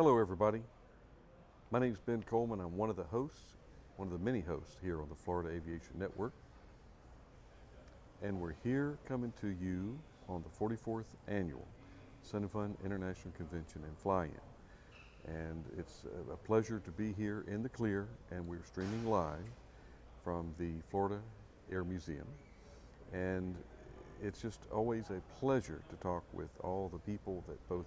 Hello everybody, my name is Ben Coleman. I'm one of the hosts, one of the many hosts here on the Florida Aviation Network. And we're here coming to you on the 44th Annual Sun and Fun International Convention and Fly-In. And it's a pleasure to be here in the clear, and we're streaming live from the Florida Air Museum. And it's just always a pleasure to talk with all the people that both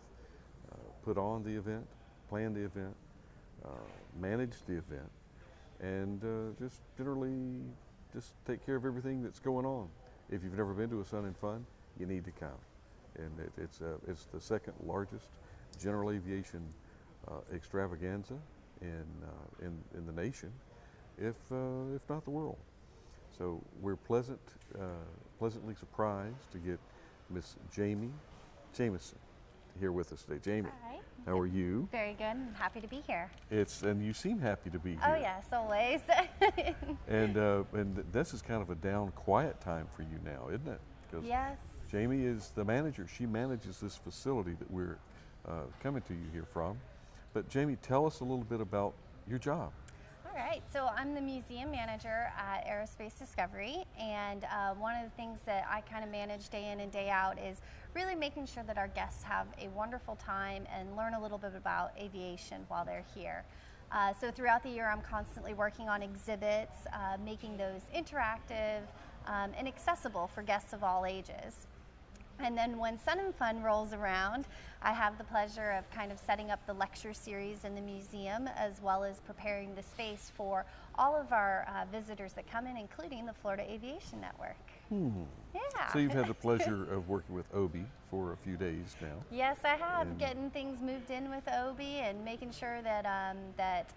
put on the event, plan the event, manage the event, and just generally just take care of everything that's going on. If you've never been to a Sun and Fun, you need to come. And it's the second largest general aviation extravaganza in the nation, if not the world. So we're pleasantly surprised to get Miss Jayme Jamison here with us today. Jayme, Hi. how are you? Very good. I'm happy to be here. And you seem happy to be here. Oh yes, always. And this is kind of a down, quiet time for you now, isn't it? Because Yes. Jayme is the manager. She manages this facility that we're coming to you here from. But Jayme, tell us a little bit about your job. All right, so I'm the museum manager at Aerospace Discovery, and one of the things that I kind of manage day in and day out is really making sure that our guests have a wonderful time and learn a little bit about aviation while they're here. So throughout the year, I'm constantly working on exhibits, making those interactive and accessible for guests of all ages. And then when Sun and Fun rolls around, I have the pleasure of kind of setting up the lecture series in the museum, as well as preparing the space for all of our visitors that come in, including the Florida Aviation Network. Yeah. So you've had the pleasure of working with Obi for a few days now. Yes, I have. And getting things moved in with Obi and making sure that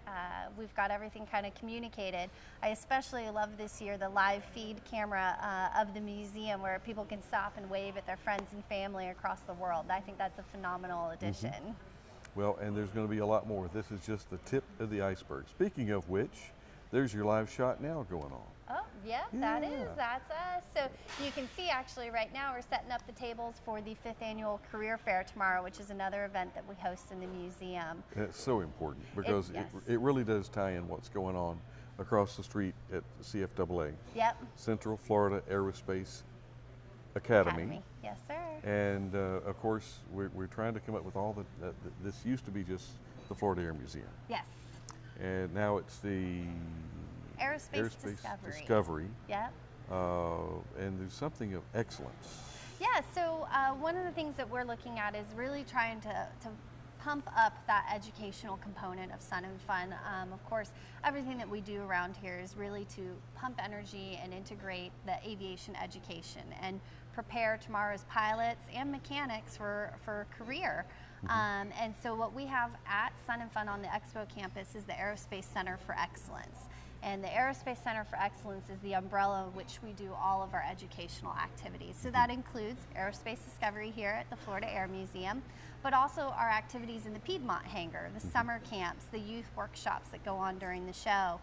we've got everything kind of communicated. I especially love this year the live feed camera of the museum, where people can stop and wave at their friends and family across the world. I think that's a phenomenal addition. Well, and there's going to be a lot more. This is just the tip of the iceberg. Speaking of which, there's your live shot now going on. Oh, yeah, that's us. So you can see actually right now we're setting up the tables for the 5th Annual Career Fair tomorrow, which is another event that we host in the museum. And it's so important because it really does tie in what's going on across the street at CFAA. Yep. Central Florida Aerospace Academy. Yes, sir. And of course, we're trying to come up with all this used to be just the Florida Air Museum. Yes. And now it's the Aerospace Discovery. Yep. And there's something of excellence. Yeah, so one of the things that we're looking at is really trying to pump up that educational component of Sun and Fun. Of course, everything that we do around here is really to pump energy and integrate the aviation education and prepare tomorrow's pilots and mechanics for career. And so what we have at Sun and Fun on the Expo campus is the Aerospace Center for Excellence. And the Aerospace Center for Excellence is the umbrella in which we do all of our educational activities. So that includes Aerospace Discovery here at the Florida Air Museum, but also our activities in the Piedmont hangar, the summer camps, the youth workshops that go on during the show.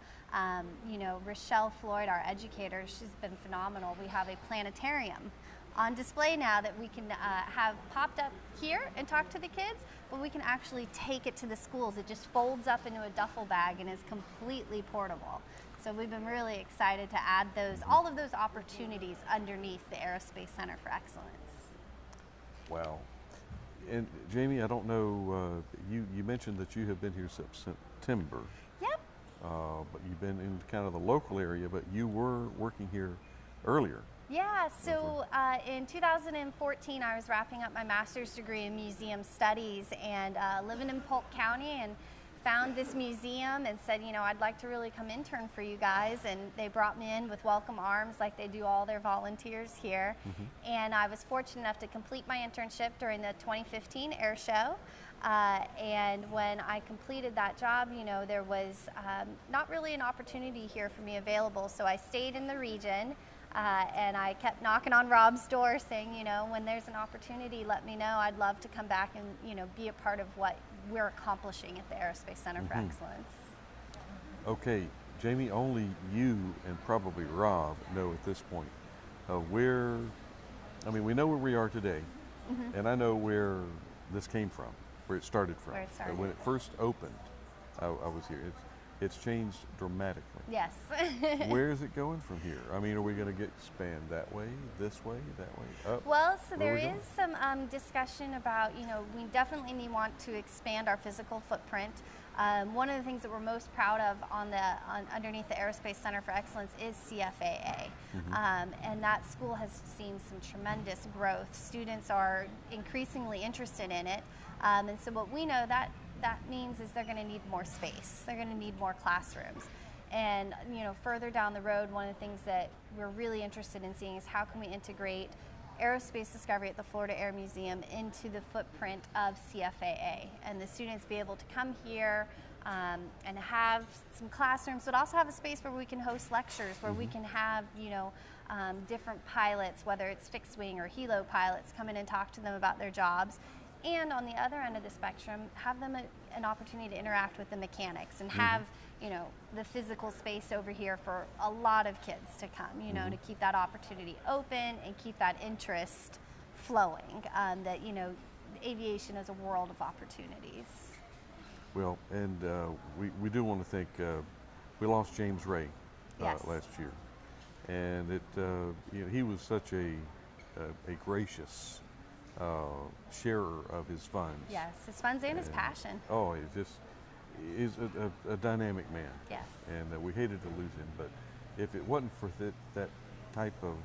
You know, Rochelle Floyd, our educator, she's been phenomenal. We have a planetarium on display now that we can have popped up here and talk to the kids, but we can actually take it to the schools. It just folds up into a duffel bag and is completely portable. So we've been really excited to add all of those opportunities underneath the Aerospace Center for Excellence. Wow. And Jayme, I don't know, you mentioned that you have been here since September. Yep. But you've been in kind of the local area, but you were working here earlier. Yeah, so in 2014 I was wrapping up my master's degree in museum studies and living in Polk County, and found this museum and said, you know, I'd like to really come intern for you guys, and they brought me in with welcome arms like they do all their volunteers here. And I was fortunate enough to complete my internship during the 2015 air show. And when I completed that job, you know, there was not really an opportunity here for me available, so I stayed in the region. And I kept knocking on Rob's door saying, you know, when there's an opportunity, let me know. I'd love to come back and, you know, be a part of what we're accomplishing at the Aerospace Center for Excellence. Okay, Jayme, only you and probably Rob know at this point where, I mean, we know where we are today, and I know where this came from. where it started from. Where it started. When it first opened, I was here. It's changed dramatically. Yes. Where is it going from here? I mean, are we going to expand that way, this way, that way, up? Well, so Where there are we is some discussion about, we definitely want to expand our physical footprint. One of the things that we're most proud of underneath the Aerospace Center for Excellence is CFAA. And that school has seen some tremendous growth. Students are increasingly interested in it. And so what we know that means is they're going to need more space. They're going to need more classrooms. And further down the road, one of the things that we're really interested in seeing is how can we integrate Aerospace Discovery at the Florida Air Museum into the footprint of CFAA, and the students be able to come here and have some classrooms, but also have a space where we can host lectures, where we can have different pilots, whether it's fixed wing or helo pilots, come in and talk to them about their jobs. And on the other end of the spectrum, have them an opportunity to interact with the mechanics and have the physical space over here for a lot of kids to come, to keep that opportunity open and keep that interest flowing, that aviation is a world of opportunities. Well, and we do want to thank, we lost James Ray last year, and he was such a gracious sharer of his funds. Yes, his funds and his passion. Oh, he's a dynamic man. Yes. And we hated to lose him, but if it wasn't for that type of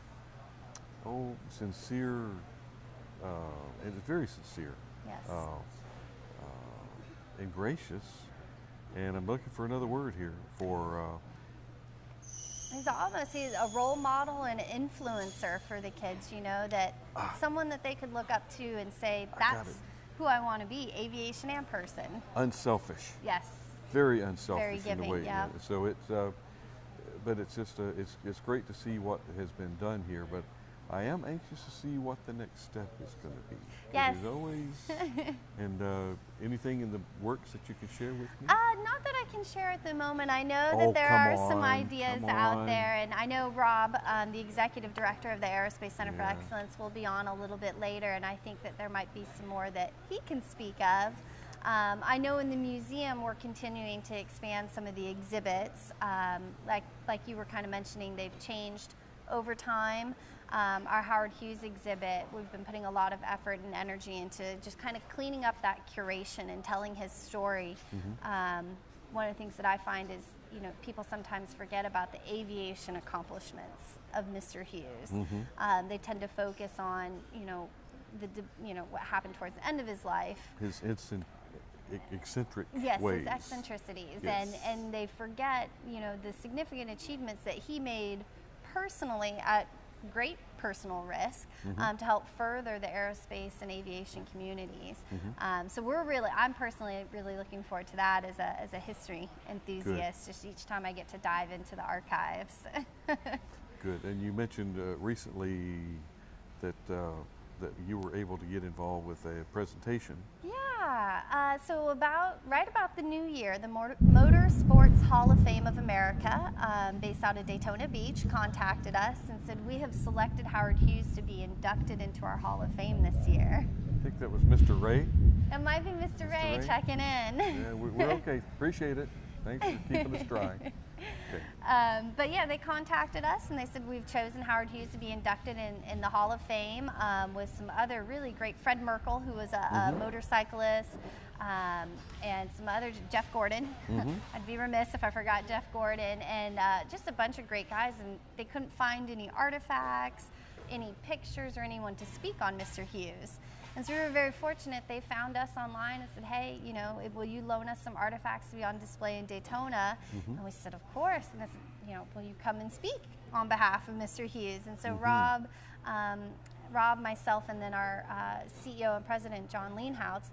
sincere, and it's very sincere. Yes. And gracious, and I'm looking for another word here for. He's a role model and influencer for the kids, that someone that they could look up to and say, that's who I want to be, aviation and person. Unselfish. Yes. Very unselfish. Very giving, in a way. yeah. So but it's just it's great to see what has been done here, but I am anxious to see what the next step is going to be. Yes. There's always, and anything in the works that you can share with me? Not that I can share at the moment. I know that there are some ideas out there, and I know Rob, the executive director of the Aerospace Center for Excellence, will be on a little bit later, and I think that there might be some more that he can speak of. I know in the museum we're continuing to expand some of the exhibits. Like you were kind of mentioning, they've changed over time. Our Howard Hughes exhibit, we've been putting a lot of effort and energy into just kind of cleaning up that curation and telling his story. One of the things that I find is, people sometimes forget about the aviation accomplishments of Mr. Hughes. They tend to focus on, what happened towards the end of his life. His eccentric yes, ways. His eccentricities. Yes. And they forget, the significant achievements that he made personally at great personal risk to help further the aerospace and aviation communities. So I'm personally really looking forward to that as a history enthusiast. Good. Just each time I get to dive into the archives. Good. And you mentioned recently that you were able to get involved with a presentation. Yeah, so right about the new year, the Motorsports Hall of Fame of America, based out of Daytona Beach, contacted us and said, we have selected Howard Hughes to be inducted into our Hall of Fame this year. I think that was Mr. Ray. It might be Mr. Ray checking in. Yeah, we're okay. Appreciate it. Thanks for keeping us dry. Okay. But yeah, they contacted us and they said we've chosen Howard Hughes to be inducted in the Hall of Fame with some other really great, Fred Merkel, who was a motorcyclist, and some other, Jeff Gordon. I'd be remiss if I forgot Jeff Gordon, and just a bunch of great guys, and they couldn't find any artifacts, any pictures, or anyone to speak on Mr. Hughes. And so we were very fortunate. They found us online and said, hey, will you loan us some artifacts to be on display in Daytona? And we said, of course. And they said, will you come and speak on behalf of Mr. Hughes? And so Rob, myself, and then our CEO and president, John Leanhouse,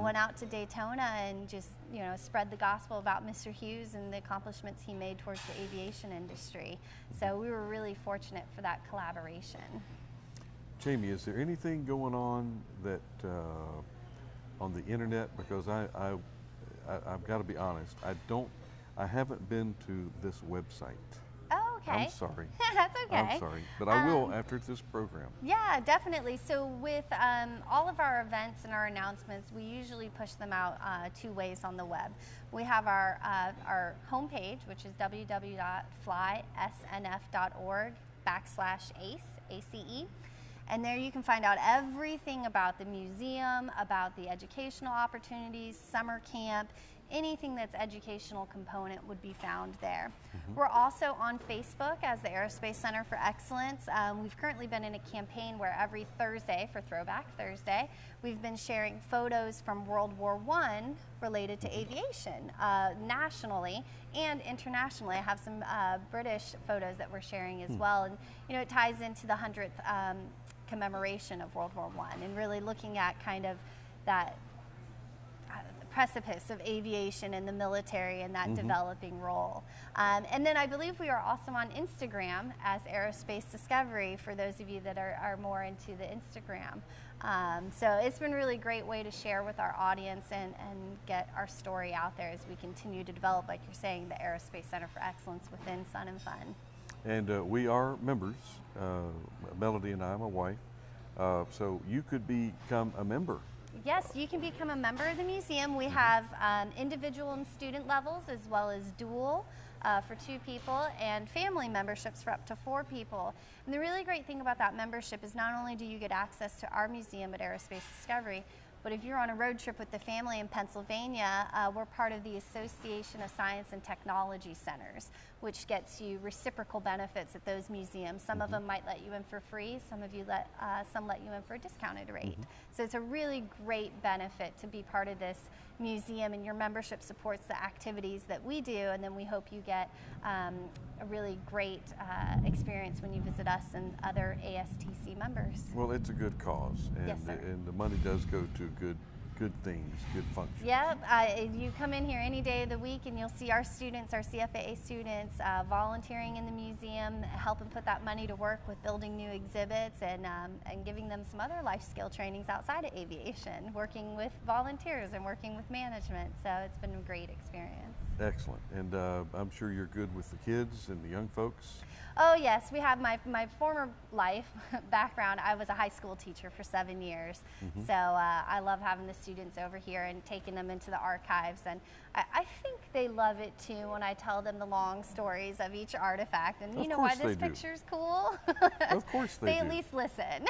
went out to Daytona and just, spread the gospel about Mr. Hughes and the accomplishments he made towards the aviation industry. So we were really fortunate for that collaboration. Jayme, is there anything going on that on the internet? Because I've got to be honest, I haven't been to this website. Oh, Okay. I'm sorry. That's okay. I'm sorry, but I will after this program. Yeah, definitely. So with all of our events and our announcements, we usually push them out 2 ways on the web. We have our homepage, which is www.flysnf.org/ACE, ACE. And there you can find out everything about the museum, about the educational opportunities, summer camp, anything that's educational component would be found there. We're also on Facebook as the Aerospace Center for Excellence. We've currently been in a campaign where every Thursday, for Throwback Thursday, we've been sharing photos from World War I related to aviation, nationally and internationally. I have some British photos that we're sharing as well. And you know, it ties into the 100th commemoration of World War I and really looking at kind of that precipice of aviation and the military and that developing role. And then I believe we are also on Instagram as Aerospace Discovery for those of you that are more into the Instagram. So it's been a really great way to share with our audience and get our story out there as we continue to develop, like you're saying, the Aerospace Center for Excellence within Sun and Fun. And we are members, Melody and I, my wife, so you could become a member. Yes, you can become a member of the museum. We have individual and student levels as well as dual for 2 people and family memberships for up to 4 people. And the really great thing about that membership is not only do you get access to our museum at Aerospace Discovery, but if you're on a road trip with the family in Pennsylvania, we're part of the Association of Science and Technology Centers, which gets you reciprocal benefits at those museums. Some of them might let you in for free, some let you in for a discounted rate. So it's a really great benefit to be part of this museum, and your membership supports the activities that we do, and then we hope you get a really great experience when you visit us and other ASTC members. Well, it's a good cause, and, Yes, sir. and the money does go to good things, good functions. Yep, you come in here any day of the week and you'll see our students, our CFAA students, volunteering in the museum, helping put that money to work with building new exhibits and giving them some other life skill trainings outside of aviation, working with volunteers and working with management. So it's been a great experience. Excellent, and I'm sure you're good with the kids and the young folks. Oh yes, we have my former life background. I was a high school teacher for 7 years, so I love having the students over here and taking them into the archives, and I think they love it too when I tell them the long stories of each artifact, and you know why this picture's cool? Of course they do. They at least listen.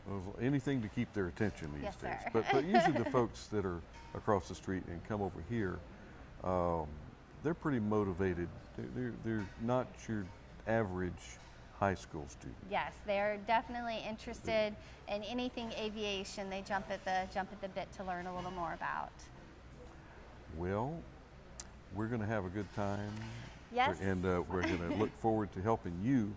Well, anything to keep their attention these days. Sir. But usually the folks that are across the street and come over here, they're pretty motivated. They're not your average high school student. Yes, they're definitely interested in anything aviation. They jump at the bit to learn a little more about. Well, we're going to have a good time. Yes. And we're going to look forward to helping you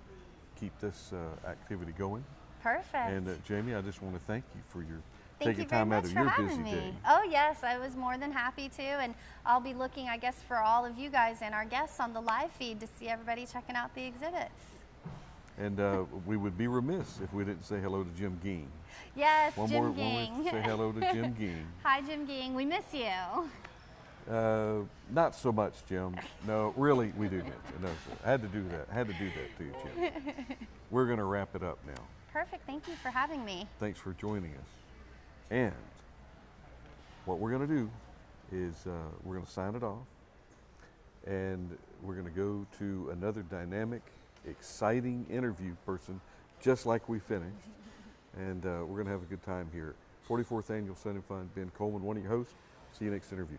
keep this activity going. Perfect. And Jayme, I just want to thank you for your Thank you taking very time out much of for your having busy me. day. Oh yes, I was more than happy to, and I'll be looking, I guess, for all of you guys and our guests on the live feed to see everybody checking out the exhibits. And we would be remiss if we didn't say hello to Jim Ging. Yes, One Jim more Ging. say hello to Jim Ging. Hi, Jim Ging. We miss you. Not so much, Jim. No, really, we do miss you. No, sir. I had to do that. I had to do that to you, Jim. We're going to wrap it up now. Perfect. Thank you for having me. Thanks for joining us. And what we're going to do is we're going to sign it off, and we're going to go to another dynamic, exciting interview person, just like we finished. And we're going to have a good time here. 44th Annual Sun and Fun. Ben Coleman, one of your hosts. See you next interview.